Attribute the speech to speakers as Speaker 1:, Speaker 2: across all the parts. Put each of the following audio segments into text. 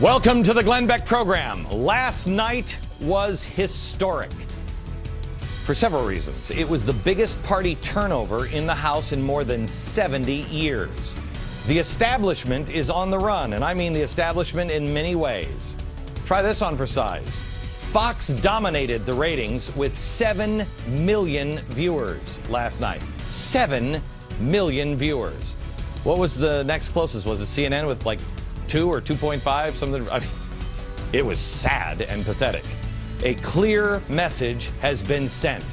Speaker 1: Welcome to the Glenn Beck program. Last night was historic for several reasons. It was the biggest party turnover in the House in more than 70 years. The establishment is on the run, and I mean the establishment in many ways. Try this on for size. Fox dominated the ratings with 7 million viewers last night. 7 million viewers. What was the next closest? Was it CNN with like 2 or 2.5, something? I mean, it was sad and pathetic. A clear message has been sent.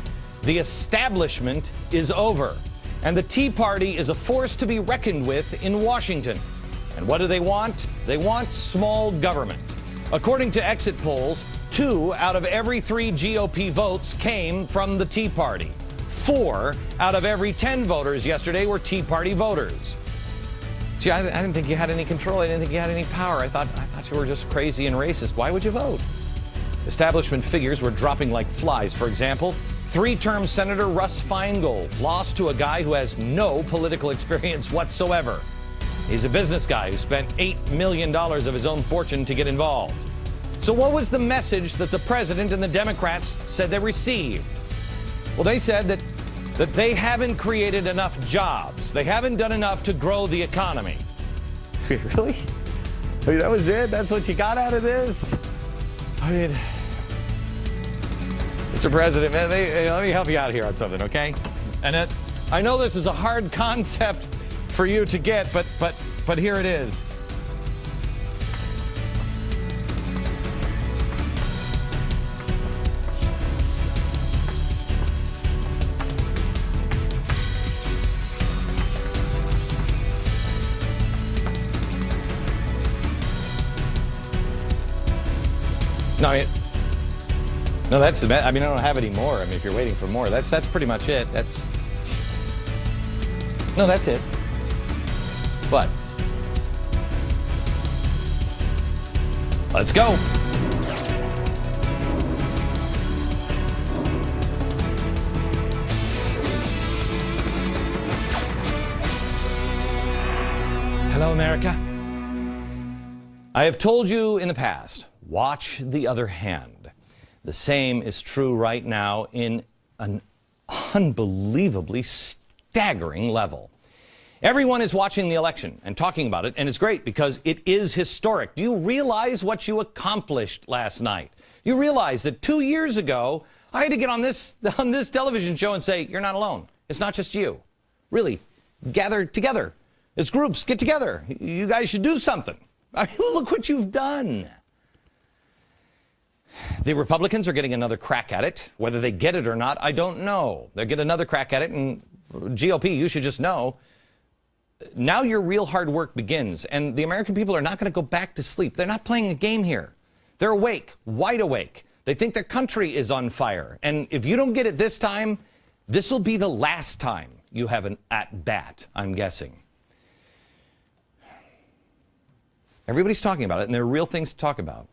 Speaker 1: The establishment is over, and the Tea Party is a force to be reckoned with in Washington. And what do they want? They want small government. According to exit polls, 2 out of every 3 GOP votes came from the Tea Party. 4 out of every 10 voters yesterday were Tea Party voters. See, I didn't think you had any control. I didn't think you had any power. I thought you were just crazy and racist. Why would you vote? Establishment figures were dropping like flies. For example, 3-term Senator Russ Feingold lost to a guy who has no political experience whatsoever. He's a business guy who spent $8 million of his own fortune to get involved. So what was the message that the president and the Democrats said they received? Well, they said that they haven't created enough jobs. They haven't done enough to grow the economy. Really? I mean, that was it? That's what you got out of this? I mean, Mr. President, man, let me help you out here on something, okay? And I know this is a hard concept for you to get, but here it is. No, that's the best. I mean, I don't have any more. I mean, if you're waiting for more, that's pretty much it. That's it. But let's go. Hello, America. I have told you in the past, watch the other hand. The same is true right now in an unbelievably staggering level. Everyone is watching the election and talking about it, and it's great because it is historic. Do you realize what you accomplished last night? You realize that 2 years ago, I had to get on this television show and say, you're not alone. It's not just you. Really, gather together. As groups, get together. You guys should do something. I mean, look what you've done. The Republicans are getting another crack at it. Whether they get it or not, I don't know. They'll get another crack at it, and GOP, you should just know, now your real hard work begins, and the American people are not going to go back to sleep. They're not playing a game here. They're awake, wide awake. They think their country is on fire, and if you don't get it this time, this will be the last time you have an at-bat, I'm guessing. Everybody's talking about it, and there are real things to talk about.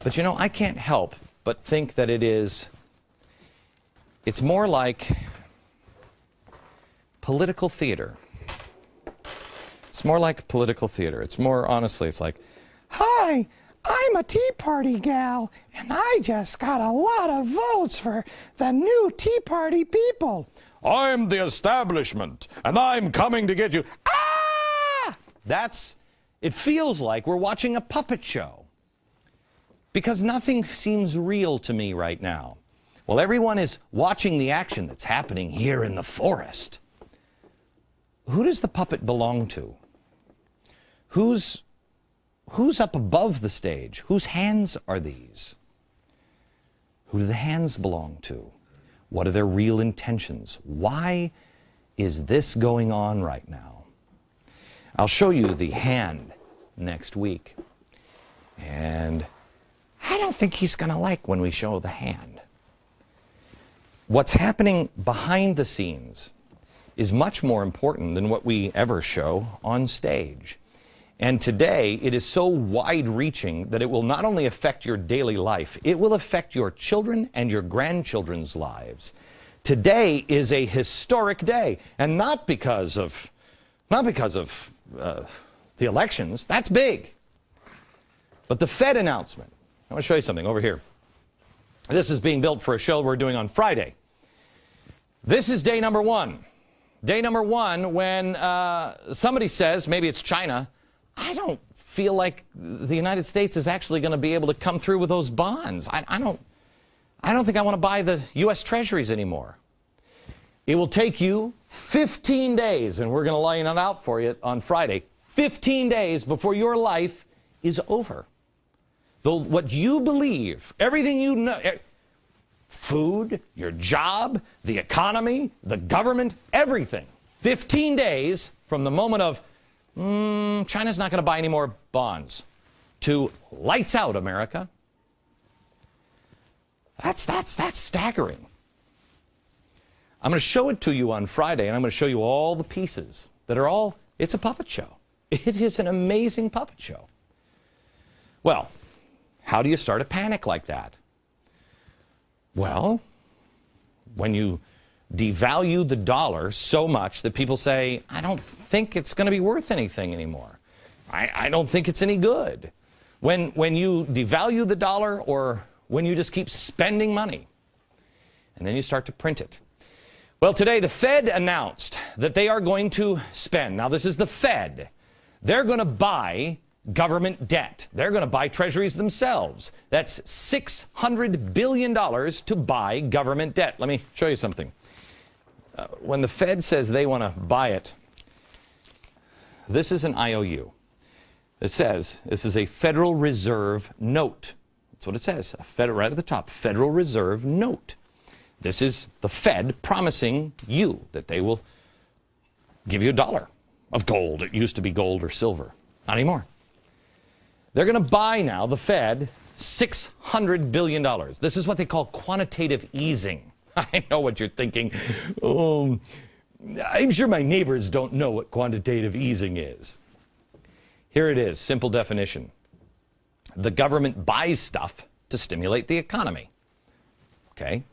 Speaker 1: But, you know, I can't help but think that it's more like political theater. It's more like political theater. It's more, honestly, it's like, hi, I'm a Tea Party gal, and I just got a lot of votes for the new Tea Party people. I'm the establishment, and I'm coming to get you. Ah! It feels like we're watching a puppet show. Because nothing seems real to me right now. Well, everyone is watching the action that's happening here in the forest. Who does the puppet belong to? Who's up above the stage? Whose hands are these? Who do the hands belong to? What are their real intentions? Why is this going on right now? I'll show you the hand next week. And I don't think he's going to like when we show the hand. What's happening behind the scenes is much more important than what we ever show on stage. And today, it is so wide-reaching that it will not only affect your daily life, it will affect your children and your grandchildren's lives. Today is a historic day, and not because of the elections. That's big. But the Fed announcement, I want to show you something over here. This is being built for a show we're doing on Friday. This is day number one. Day number one when somebody says, maybe it's China, I don't feel like the United States is actually going to be able to come through with those bonds. I don't think I want to buy the U.S. Treasuries anymore. It will take you 15 days, and we're going to line it out for you on Friday, 15 days before your life is over. What you believe, everything you know, food, your job, the economy, the government, everything, 15 days from the moment of, China's not going to buy any more bonds, to lights out, America. That's staggering. I'm going to show it to you on Friday, and I'm going to show you all the pieces that are all, it's a puppet show. It is an amazing puppet show. Well, how do you start a panic like that? Well, when you devalue the dollar so much that people say, I don't think it's going to be worth anything anymore. I don't think it's any good. When you devalue the dollar, or when you just keep spending money, and then you start to print it. Well, today the Fed announced that they are going to spend. Now, this is the Fed. They're going to buy government debt. They're going to buy treasuries themselves. That's $600 billion to buy government debt. Let me show you something. When the Fed says they want to buy it, this is an IOU. It says this is a Federal Reserve note. That's what it says, right at the top, Federal Reserve note. This is the Fed promising you that they will give you $1 of gold. It used to be gold or silver. Not anymore. They're going to buy now, the Fed, $600 billion. This is what they call quantitative easing. I know what you're thinking. Oh, I'm sure my neighbors don't know what quantitative easing is. Here it is, simple definition. The government buys stuff to stimulate the economy. Okay?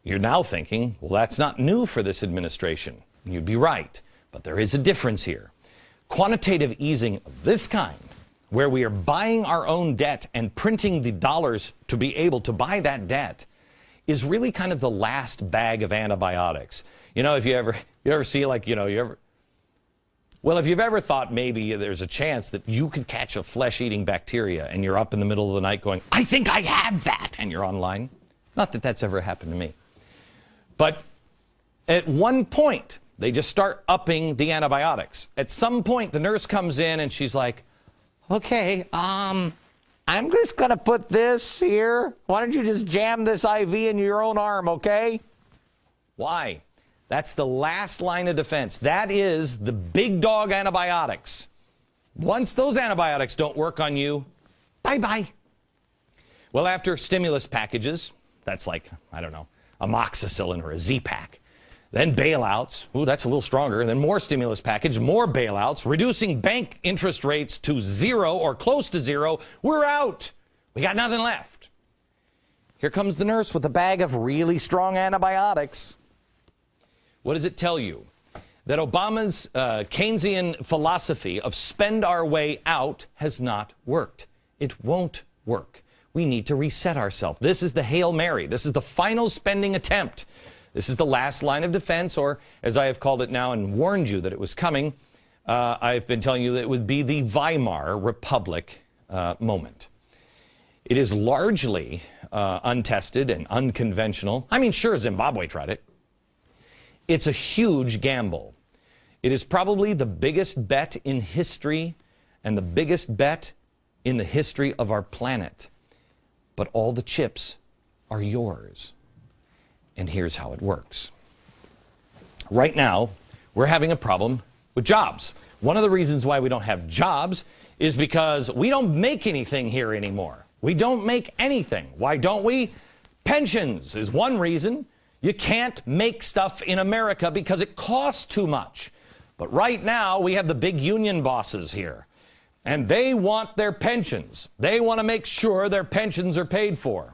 Speaker 1: You're now thinking, well, that's not new for this administration. You'd be right, but there is a difference here. Quantitative easing of this kind, where we are buying our own debt and printing the dollars to be able to buy that debt, is really kind of the last bag of antibiotics. You know, if you ever see, like, you know, if you've ever thought maybe there's a chance that you could catch a flesh-eating bacteria and you're up in the middle of the night going, I think I have that, and you're online. Not that that's ever happened to me. But at one point, they just start upping the antibiotics. At some point, the nurse comes in and she's like, okay, I'm just going to put this here. Why don't you just jam this IV in your own arm, okay? Why? That's the last line of defense. That is the big dog antibiotics. Once those antibiotics don't work on you, bye-bye. Well, after stimulus packages, that's like, I don't know, amoxicillin or a Z-Pack. Then bailouts. Ooh, that's a little stronger. And then more stimulus package, more bailouts, reducing bank interest rates to 0 or close to 0. We're out. We got nothing left. Here comes the nurse with a bag of really strong antibiotics. What does it tell you? That Obama's Keynesian philosophy of spend our way out has not worked. It won't work. We need to reset ourselves. This is the Hail Mary. This is the final spending attempt. This is the last line of defense, or as I have called it now and warned you that it was coming, I've been telling you that it would be the Weimar Republic moment. It is largely untested and unconventional. I mean, sure, Zimbabwe tried it. It's a huge gamble. It is probably the biggest bet in history and the biggest bet in the history of our planet. But all the chips are yours. And here's how it works. Right now, we're having a problem with jobs. One of the reasons why we don't have jobs is because we don't make anything here anymore. We don't make anything. Why don't we? Pensions is one reason. You can't make stuff in America because it costs too much. But right now, we have the big union bosses here. And they want their pensions. They want to make sure their pensions are paid for.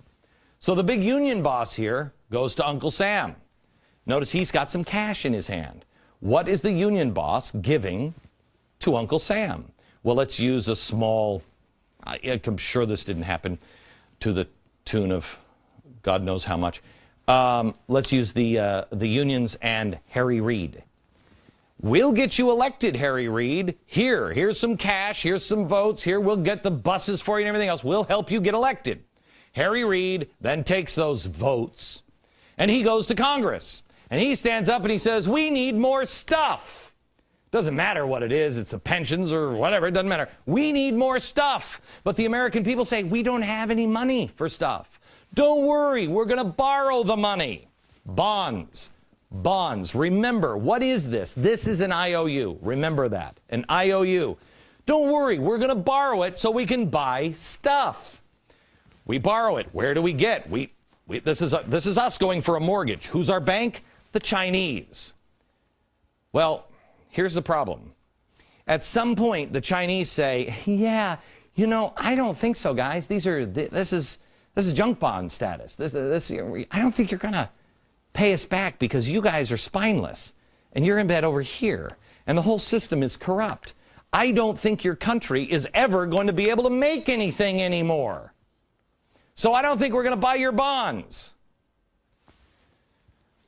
Speaker 1: So the big union boss here goes to Uncle Sam. Notice he's got some cash in his hand. What is the union boss giving to Uncle Sam? Well, let's use a small, I'm sure this didn't happen to the tune of God knows how much. Let's use the unions and Harry Reid. We'll get you elected, Harry Reid. Here's some cash. Here's some votes. Here, we'll get the buses for you and everything else. We'll help you get elected. Harry Reid then takes those votes, and he goes to Congress. And he stands up and he says, we need more stuff. Doesn't matter what it is. It's the pensions or whatever. It doesn't matter. We need more stuff. But the American people say, we don't have any money for stuff. Don't worry. We're going to borrow the money. Bonds. Bonds. Remember, what is this? This is an IOU. Remember that. An IOU. Don't worry. We're going to borrow it so we can buy stuff. We borrow it. Where do we get? This is us going for a mortgage. Who's our bank? The Chinese. Well, here's the problem. At some point, the Chinese say, yeah, you know, I don't think so, guys. This is junk bond status. I don't think you're going to pay us back because you guys are spineless and you're in bed over here and the whole system is corrupt. I don't think your country is ever going to be able to make anything anymore. So I don't think we're going to buy your bonds.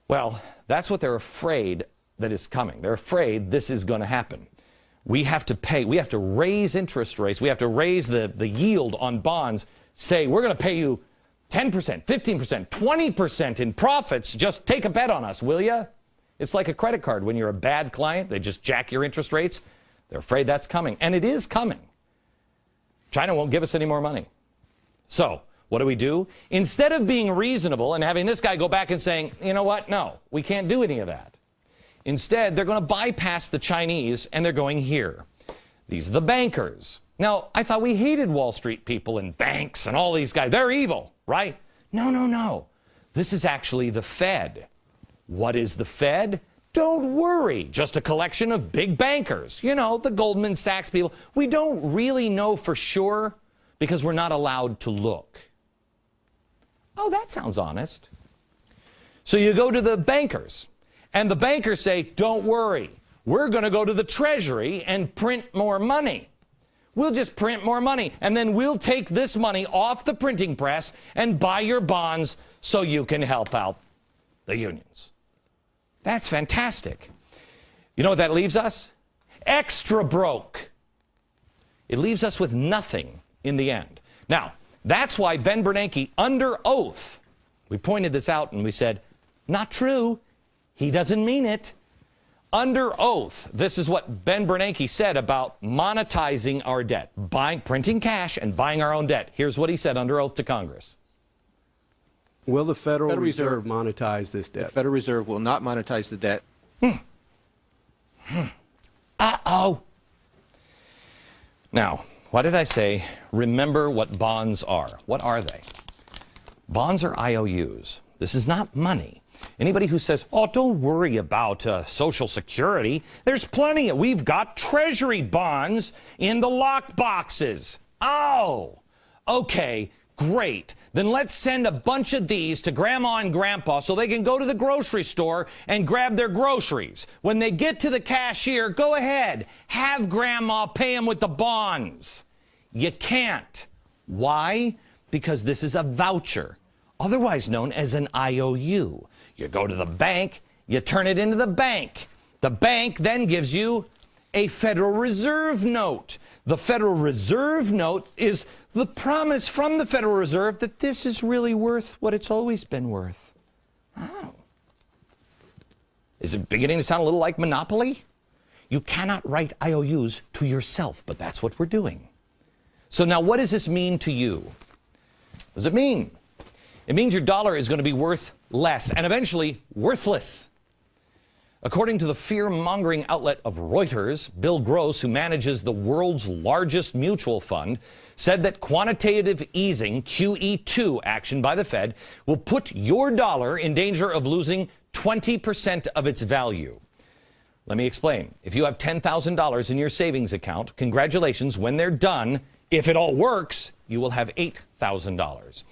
Speaker 1: Well, that's what they're afraid that is coming. They're afraid this is going to happen. We have to pay, we have to raise interest rates, we have to raise the yield on bonds, say we're going to pay you 10%, 15%, 20% in profits. Just take a bet on us, will you? It's like a credit card. When you're a bad client, they just jack your interest rates. They're afraid that's coming. And it is coming. China won't give us any more money. So what do? Instead of being reasonable and having this guy go back and saying, you know what? No, we can't do any of that. Instead, they're going to bypass the Chinese and they're going here. These are the bankers. Now, I thought we hated Wall Street people and banks and all these guys. They're evil, right? No. This is actually the Fed. What is the Fed? Don't worry. Just a collection of big bankers. You know, the Goldman Sachs people. We don't really know for sure because we're not allowed to look. Oh, that sounds honest. So you go to the bankers, and the bankers say, don't worry. We're going to go to the Treasury and print more money. We'll just print more money, and then we'll take this money off the printing press and buy your bonds so you can help out the unions. That's fantastic. You know what that leaves us? Extra broke. It leaves us with nothing in the end. Now, that's why Ben Bernanke, under oath, we pointed this out and we said, not true. He doesn't mean it. Under oath, this is what Ben Bernanke said about monetizing our debt, printing cash and buying our own debt. Here's what he said under oath to Congress.
Speaker 2: Will the Federal Reserve monetize this debt?
Speaker 3: The Federal Reserve will not monetize the debt.
Speaker 1: Uh-oh. Now, what did I say? Remember what bonds are. What are they? Bonds are IOUs. This is not money. Anybody who says, oh, don't worry about Social Security, there's plenty. We've got Treasury bonds in the lock boxes. Oh, okay, great. Then let's send a bunch of these to Grandma and Grandpa so they can go to the grocery store and grab their groceries. When they get to the cashier, go ahead, have Grandma pay them with the bonds. You can't. Why? Because this is a voucher, otherwise known as an IOU. You go to the bank, you turn it into the bank. The bank then gives you a Federal Reserve note. The Federal Reserve note is the promise from the Federal Reserve that this is really worth what it's always been worth. Oh. Is it beginning to sound a little like Monopoly? You cannot write IOUs to yourself, but that's what we're doing. So now what does this mean to you? What does it mean? It means your dollar is going to be worth less and eventually worthless. According to the fear-mongering outlet of Reuters, Bill Gross, who manages the world's largest mutual fund, said that quantitative easing, QE2 action by the Fed, will put your dollar in danger of losing 20% of its value. Let me explain. If you have $10,000 in your savings account, congratulations, when they're done, if it all works, you will have $8,000.